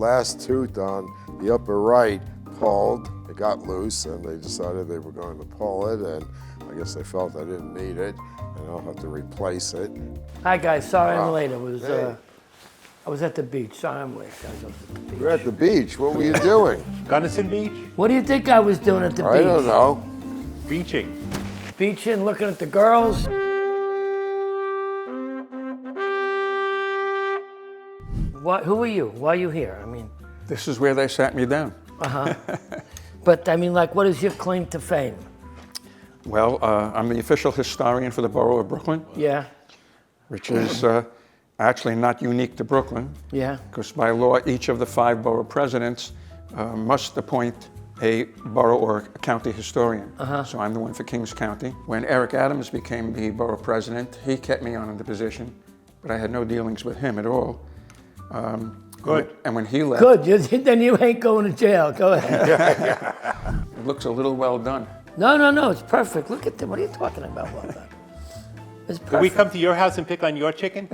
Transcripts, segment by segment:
last tooth on the upper right pulled. It got loose, and they decided they were going to pull it, and I guess they felt I didn't need it, and I'll have to replace it. Hi guys, sorry I'm Wow. late. Hey. I was at the beach. Sorry I'm late, guys. I was at the beach. You're at the beach. What were you doing? Gunnison Beach? What do you think I was doing at the beach? I don't know. Beaching. Beaching, looking at the girls. Who are you? Why are you here? I mean, This is where they sat me down. but I mean, like, what is your claim to fame? Well, I'm the official historian for the borough of Brooklyn, Yeah, which is actually not unique to Brooklyn, yeah. because by law, each of the 5 borough presidents must appoint a borough or a county historian. So I'm the one for Kings County. When Eric Adams became the borough president, he kept me on in the position, but I had no dealings with him at all. Good. And when he left, Good, then you ain't going to jail. Go ahead. it looks a little well done. No, it's perfect. Look at them. What are you talking about? Well done. It's perfect. Could we come to your house and pick on your chicken?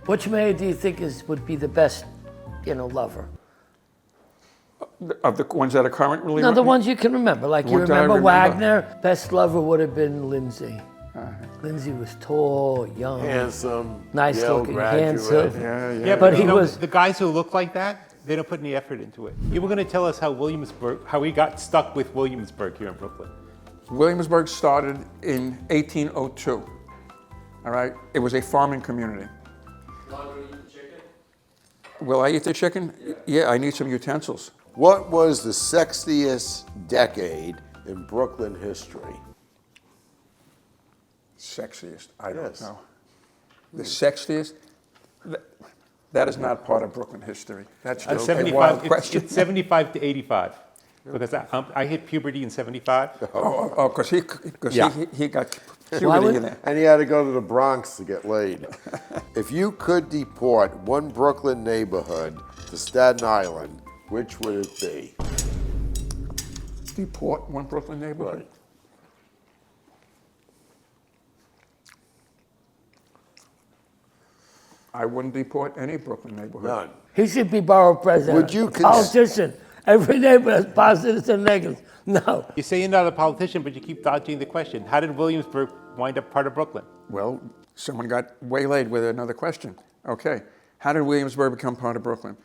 Which mayor do you think would be the best, lover? Of the ones that are currently No, the running? ones you can remember. Like you What do I remember remember? Wagner? Best lover would have been Lindsay. Lindsay was tall, young, Handsome, nice Yale looking, graduate. handsome. Yeah. But he you know, was- the guys who look like that, they don't put any effort into it. You were going to tell us how we got stuck with Williamsburg here in Brooklyn. Williamsburg started in 1802. All right, it was a farming community. Will I eat the chicken? Yeah, I need some utensils. What was the sexiest decade in Brooklyn history? Sexiest? I don't Yes. know. The sexiest? That is not part of Brooklyn history. That's just a wild question. It's 75 to 85. Because I hit puberty in 75. Oh, because Yeah. he got Why puberty would- in there. And he had to go to the Bronx to get laid. If you could deport one Brooklyn neighborhood to Staten Island, which would it be? Deport one Brooklyn neighborhood. Right. I wouldn't deport any Brooklyn neighborhood. None. He should be borough president. Would you A politician? Every neighbor has positives and negatives. No. You say you're not a politician, but you keep dodging the question. How did Williamsburg wind up part of Brooklyn? Well, someone got waylaid with another question. Okay, how did Williamsburg become part of Brooklyn?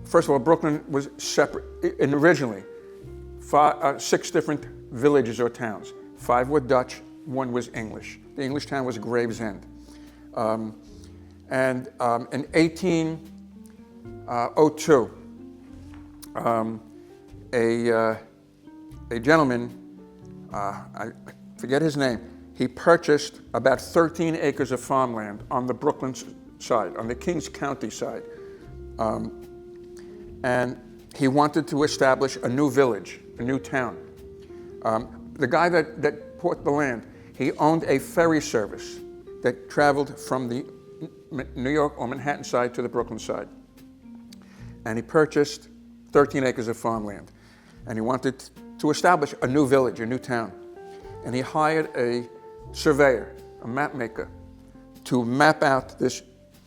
First of all, Brooklyn was separate, and originally, 6 different villages or towns. 5 were Dutch, 1 was English. The English town was Gravesend. And in 1802, a gentleman, I forget his name, he purchased about 13 acres of farmland on the Brooklyn side, on the Kings County side. And he wanted to establish a new village, a new town. The guy that bought the land, he owned a ferry service that traveled from the New York or Manhattan side to the Brooklyn side. And he purchased 13 acres of farmland. And he wanted to establish a new village, a new town. And he hired a surveyor, a map maker, to map out this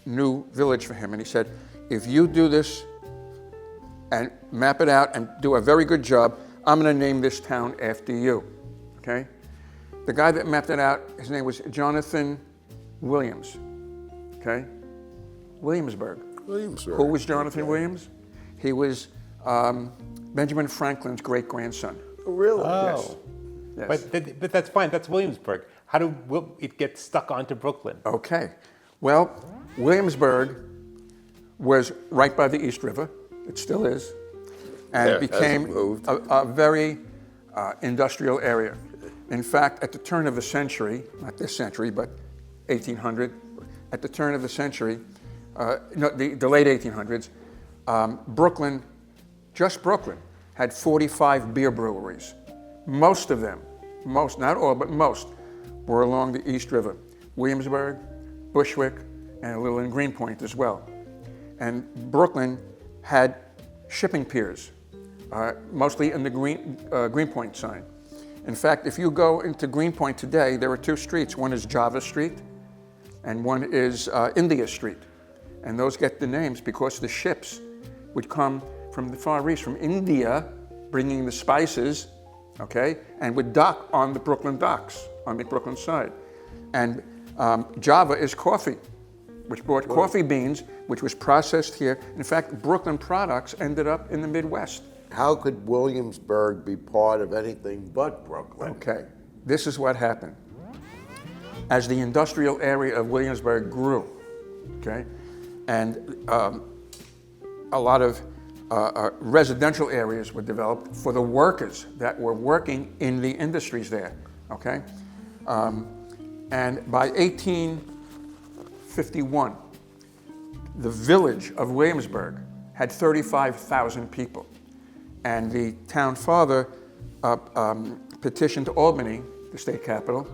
new village for him. And he said, if you do this and map it out and do a very good job, I'm going to name this town after you, okay? The guy that mapped it out, his name was Jonathan Williams, okay? Williamsburg. Williamsburg. Who was Jonathan Williams? He was Benjamin Franklin's great-grandson. Oh, really? Oh. Yes. But that's fine. That's Williamsburg. How did it get stuck onto Brooklyn? Okay. Well, Williamsburg was right by the East River. It still is. And Yeah, it became hasn't moved. a very industrial area. In fact, at the turn of the century, not this century, but 1800, at the turn of the century, the late 1800s, Brooklyn, just Brooklyn, had 45 beer breweries. Most of them, not all, but most, were along the East River. Williamsburg, Bushwick, and a little in Greenpoint as well. And Brooklyn had shipping piers, mostly in the Greenpoint side. In fact, if you go into Greenpoint today, there are 2 streets. One is Java Street, and one is India Street. And those get the names because the ships would come from the Far East, from India, bringing the spices, okay, and would dock on the Brooklyn docks, on the Brooklyn side. And Java is coffee, which brought coffee beans, which was processed here. In fact, Brooklyn products ended up in the Midwest. How could Williamsburg be part of anything but Brooklyn? Okay, this is what happened. As the industrial area of Williamsburg grew, okay, and a lot of residential areas were developed for the workers that were working in the industries there, okay? And by 1851, the village of Williamsburg had 35,000 people. And the town father petitioned Albany, the state capital,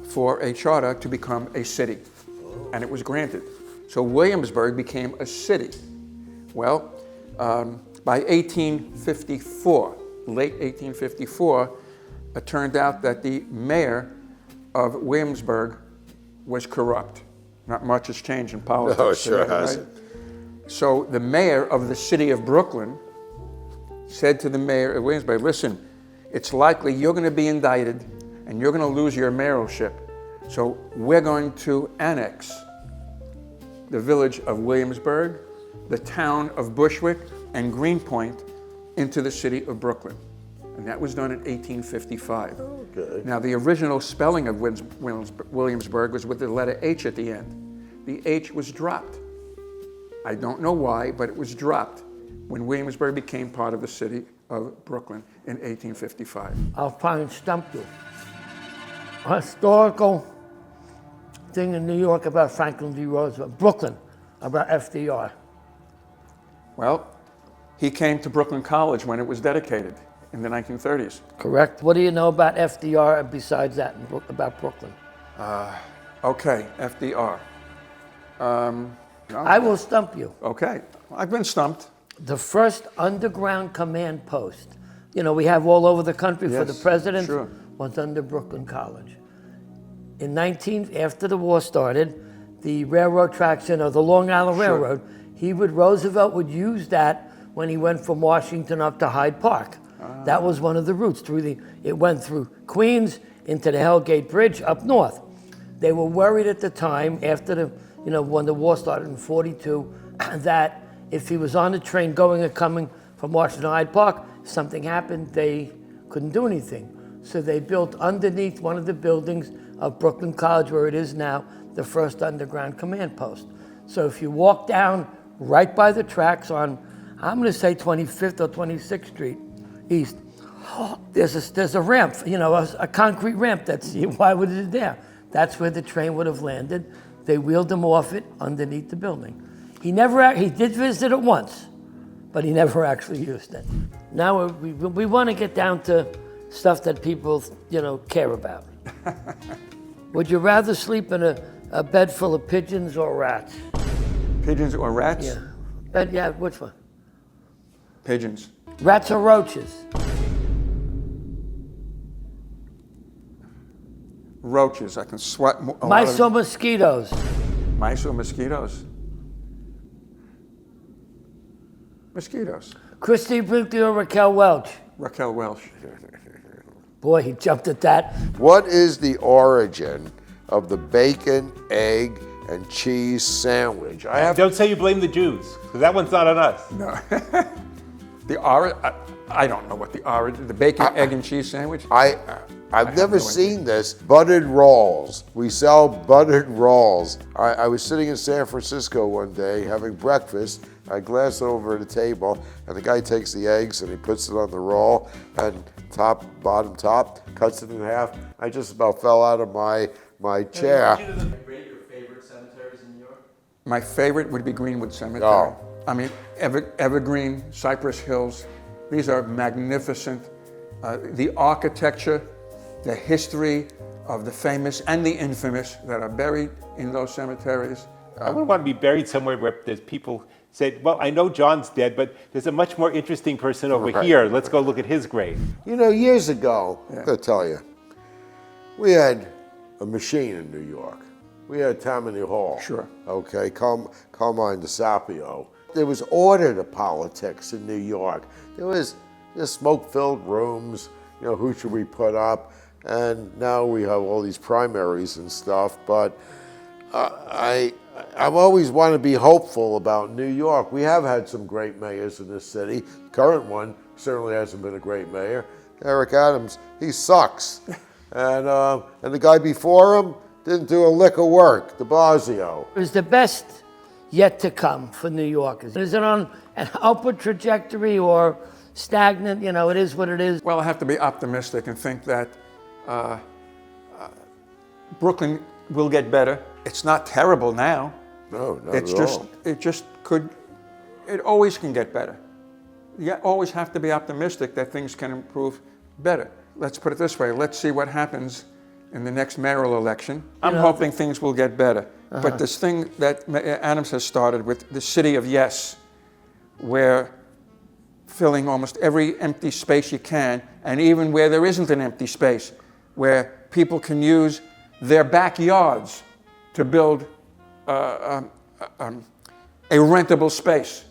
for a charter to become a city. And it was granted. So Williamsburg became a city. Well, by 1854, late 1854, it turned out that the mayor of Williamsburg was corrupt. Not much has changed in politics. No, it sure today, right? hasn't. So the mayor of the city of Brooklyn said to the mayor of Williamsburg, listen, it's likely you're going to be indicted and you're going to lose your mayoralship. So we're going to annex the village of Williamsburg, the town of Bushwick, and Greenpoint into the city of Brooklyn. And that was done in 1855. Okay. Now, the original spelling of Williamsburg was with the letter H at the end. The H was dropped. I don't know why, but it was dropped when Williamsburg became part of the city of Brooklyn in 1855. I'll try and stump you. A historical thing in New York about Franklin D. Roosevelt, Brooklyn, about FDR. Well, he came to Brooklyn College when it was dedicated in the 1930s. Correct. What do you know about FDR besides that about Brooklyn? Okay, FDR. I will stump you. Okay, I've been stumped. The first underground command post, you know, we have all over the country for the Yes, president, sure. was under Brooklyn College. After the war started, the railroad tracks, you know, the Long Island Sure. Railroad, Roosevelt would use that when he went from Washington up to Hyde Park. That was one of the routes. It went through Queens into the Hellgate Bridge up north. They were worried at the time, after when the war started in '42, that if he was on the train going and coming from Washington to Hyde Park, if something happened, they couldn't do anything. So they built underneath one of the buildings of Brooklyn College, where it is now, the first underground command post. So if you walk down right by the tracks on, I'm going to say 25th or 26th Street East, there's a ramp, a concrete ramp. Why would it be there? That's where the train would have landed. They wheeled him off it underneath the building. He did visit it once, but he never actually used it. Now we want to get down to stuff that people, care about. Would you rather sleep in a bed full of pigeons or rats? Pigeons or rats? Yeah, which one? Pigeons. Rats or roaches? Roaches. I can sweat Mice or mosquitoes? Mice or mosquitoes? Mosquitoes. Christy Brinkley or Raquel Welch? Raquel Welch. Boy, he jumped at that. What is the origin of the bacon, egg, and cheese sandwich? Don't say you blame the Jews, because that one's not on us. No. I don't know what the origin, the bacon, egg, and cheese sandwich. I've never no seen this. Buttered rolls. We sell buttered rolls. I was sitting in San Francisco one day having breakfast. I glanced over at the table, and the guy takes the eggs and he puts it on the roll, and bottom top, cuts it in half. I just about fell out of my chair. Rate your favorite cemeteries in New York? My favorite would be Greenwood Cemetery. Oh. I mean, Evergreen, Cypress Hills, these are magnificent. The architecture, the history of the famous and the infamous that are buried in those cemeteries. I wouldn't want to be buried somewhere where there's people said, well, I know John's dead, but there's a much more interesting person over here. Let's go look at his grave. Years ago, I'm going to tell you, we had a machine in New York. We had Tammany Hall. Sure. Okay, Carmine DeSapio. There was order to politics in New York. There was just smoke-filled rooms. You know, who should we put up? And now we have all these primaries and stuff. But I've always wanted to be hopeful about New York. We have had some great mayors in this city. The current one certainly hasn't been a great mayor. Eric Adams, he sucks. And the guy before him didn't do a lick of work, de Blasio. It was the best yet to come for New Yorkers. Is it on an upward trajectory or stagnant? You know, it is what it is. Well, I have to be optimistic and think that Brooklyn will get better. It's not terrible now. No, not It's at just, all. it always can get better. You always have to be optimistic that things can improve better. Let's put it this way, let's see what happens in the next mayoral election. I'm hoping things will get better. But this thing that Adams has started with the city of yes, where filling almost every empty space you can, and even where there isn't an empty space, where people can use their backyards to build a rentable space.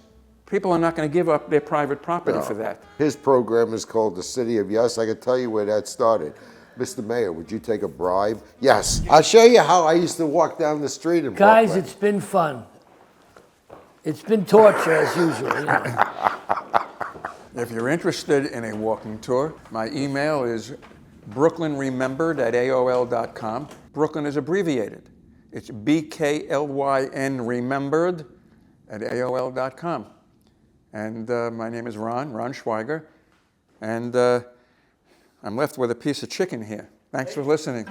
People are not going to give up their private property for that. His program is called the City of Yes. I can tell you where that started. Mr. Mayor, would you take a bribe? Yes. I'll show you how I used to walk down the street in Guys, Brooklyn. it's been fun. It's been torture as usual. You know. If you're interested in a walking tour, my email is brooklynremembered@aol.com. Brooklyn is abbreviated. It's BKLYN remembered@aol.com. And my name is Ron Schweiger, and I'm left with a piece of chicken here. Thanks for listening.